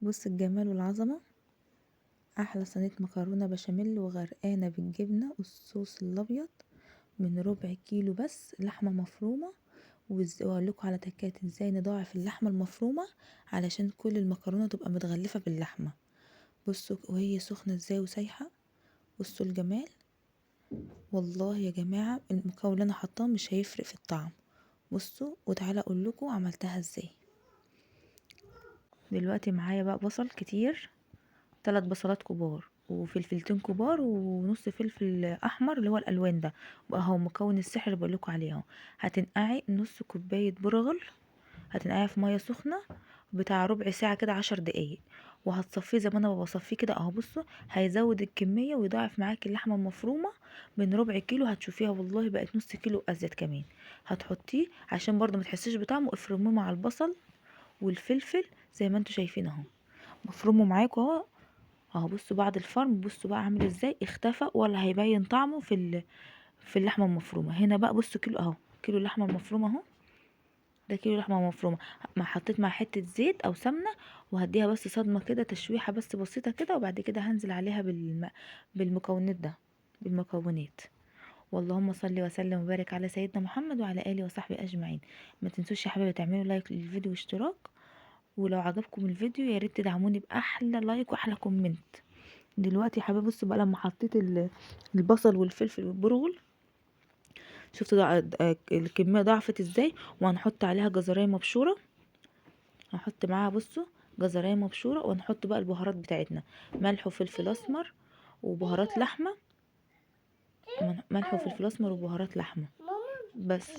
بص الجمال والعظمة، احلى صينية مكرونة بشاميل وغرقانة بالجبنة والصوص الابيض من ربع كيلو بس لحمة مفرومة. واقول لكم على تكات ازاي نضاعف اللحمة المفرومة علشان كل المكرونة تبقى متغلفة باللحمة. بصوا وهي سخنة ازاي وسايحة، بصوا الجمال. والله يا جماعة المكون اللي انا حطاه مش هيفرق في الطعم. بصوا وتعالى اقول لكم عملتها ازاي. دلوقتي معايا بقى بصل كتير، 3 بصلات كبار وفلفلتين كبار ونص فلفل احمر اللي هو الالوان ده، بقى هو مكون السحر اللي بقولكوا عليه اهو. هتنقعي نص كوبايه برغل، هتنقعيها في ميه سخنه بتاع ربع ساعه كده 10 دقايق، وهتصفيه زي ما انا بصفيه كده اهو. بصوا هيزود الكميه ويضاعف معاكي اللحمه المفرومه من ربع كيلو، هتشوفيها والله بقت نص كيلو ازيد كمان. هتحطيه عشان برضو ما تحسيش بطعمه، افرموه مع البصل والفلفل زي ما انتوا شايفين اهو، بفرمه معاكوا اهو. اهو بصوا بعد الفرم، بصوا بقى عامل ازاي، اختفى ولا هيبين طعمه في اللحمه المفرومه. هنا بقى بصوا كيلو اهو، كيلو اللحمه المفرومه اهو، ده كيلو لحمه مفرومه. ما حطيت مع حته زيت او سمنه، وهديها بس صدمه كده، تشويحه بس بسيطه كده، وبعد كده هنزل عليها بالمكونات ده، بالمكونات. واللهم صل وسلم وبارك على سيدنا محمد وعلى اله وصحبه اجمعين. ما تنسوش يا حبايبي تعملوا لايك للفيديو واشتراك، ولو عجبكم الفيديو يا ريت تدعموني باحلى لايك واحلى كومنت. دلوقتي يا حبايبي بصوا بقى لما حطيت البصل والفلفل والبرغل، شفتوا الكميه ضعفت ازاي. وهنحط عليها جزرايه مبشوره، هنحط معاها بصوا جزرايه مبشوره، وهنحط بقى البهارات بتاعتنا، ملح وفلفل اسمر وبهارات لحمه، ملح وفلفل اسمر وبهارات لحمه بس.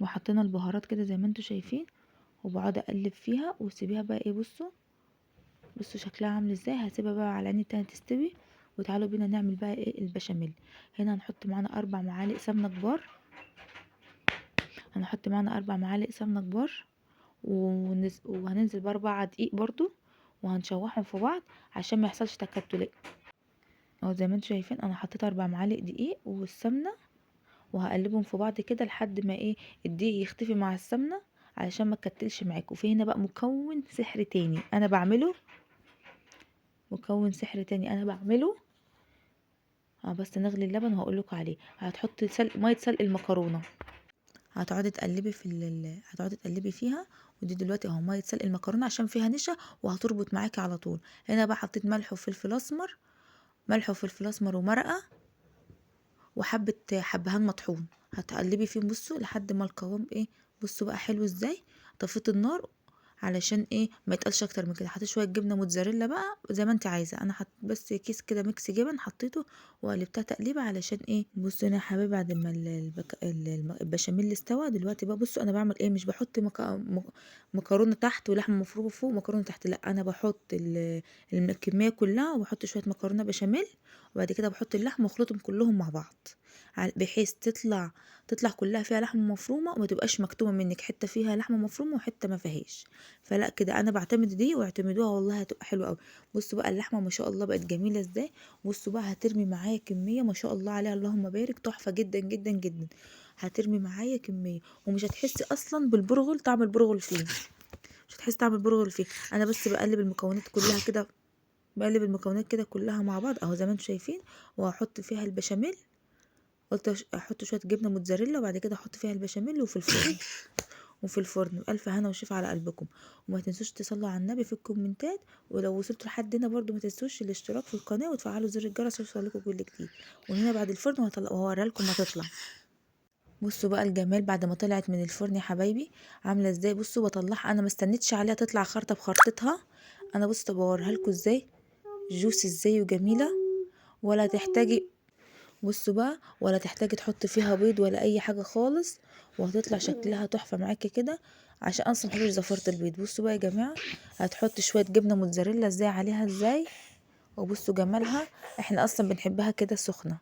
وحطينا البهارات كده زي ما انتوا شايفين، وبقعد اقلب فيها واسيبيها بقى ايه. بصوا شكلها عامل ازاي. هسيبها بقى على عين التانية تستوي، وتعالوا بينا نعمل بقى ايه البشاميل. هنا هنحط معانا 4 معالق سمنة كبار، هنحط معانا 4 معالق سمنة كبار، وهننزل ب4 دقيق برضو، وهنشوحهم في بعض عشان ما يحصلش تكتلات اهو. زي ما انتوا شايفين انا حطيت 4 معالق دقيق والسمنة، وهقلبهم في بعض كده لحد ما ايه الدقيق يختفي مع السمنة علشان ما تكتلش معاكم. في هنا بقى مكون سحر تاني انا بعمله، مكون سحر تاني انا بعمله. بس نغلي اللبن وهقول لكم عليه. هتحطي ميه سلق المكرونه، هتقعدي تقلبي هتقعدي تقلبي فيها. ودي دلوقتي اهو ميه سلق المكرونه عشان فيها نشا وهتربط معاكي على طول. هنا بقى حطيت ملح وفلفل اسمر، ملح وفلفل اسمر ومرقه وحبه حبهان مطحون، هتقلبي فيهم بصوا لحد ما القوام ايه. بصوا بقى حلو ازاي. طفيت النار علشان ايه ما يتقلش اكتر من كده. حطيت شويه جبنه موتزاريلا بقى زي ما انت عايزه، انا حط بس كيس كده ميكس جبن حطيته وقلبتها تقليبه علشان ايه. بصوا هنا يا حبايبي بعد ما البشاميل استوى، دلوقتي بقى بصوا انا بعمل ايه. مش بحط مكرونه تحت ولحمه مفرومه فوق ومكرونه تحت، لا انا بحط الكميه كلها وبحط شويه مكرونه بشاميل، وبعد كده بحط اللحمه واخلطهم كلهم مع بعض بحيث تطلع كلها فيها لحمه مفرومه، وما تبقاش مكتومه منك حته فيها لحمه مفرومه وحته ما فيهاش. فلا كده انا بعتمد دي واعتمدوها والله هتبقى حلوه قوي. بصوا بقى اللحمه ما شاء الله بقت جميله ازاي. بصوا بقى هترمي معايا كميه ما شاء الله عليها اللهم بارك، تحفه جدا جدا جدا. هترمي معايا كميه ومش هتحسي اصلا بالبرغل، طعم البرغل فيه مش هتحسي طعم البرغل فيه. انا بس بقلب المكونات كلها كده، بقلب المكونات كده كلها مع بعض اهو زي ما انتم شايفين. وهحط فيها البشاميل، قلت احط شويه جبنه موتزاريلا وبعد كده احط فيها البشاميل وفي الفرن بألف هنا وشفا على قلبكم. وما تنسوش تصلوا على النبي في الكومنتات، ولو وصلتوا لحد هنا برضو ما تنسوش الاشتراك في القناه وتفعلوا زر الجرس عشان يوصلكوا كل جديد. وهنا بعد الفرن وهوريها لكم ما تطلع. بصوا بقى الجمال بعد ما طلعت من الفرن يا حبايبي عامله ازاي. بصوا بطلعها انا ما استنيتش عليها تطلع خرطه بخرطتها. انا بصوا بوريها لكم ازاي جوسي ازاي وجميله، ولا تحتاجي بصوا بقى ولا تحتاجي تحطي فيها بيض ولا اي حاجه خالص، وهتطلع شكلها تحفه معاكي كده عشان اصلا محبش زفرت البيض. بصوا بقى يا جماعه هتحطي شويه جبنه موتزاريلا ازاي عليها ازاي، وبصوا جمالها. احنا اصلا بنحبها كده سخنه،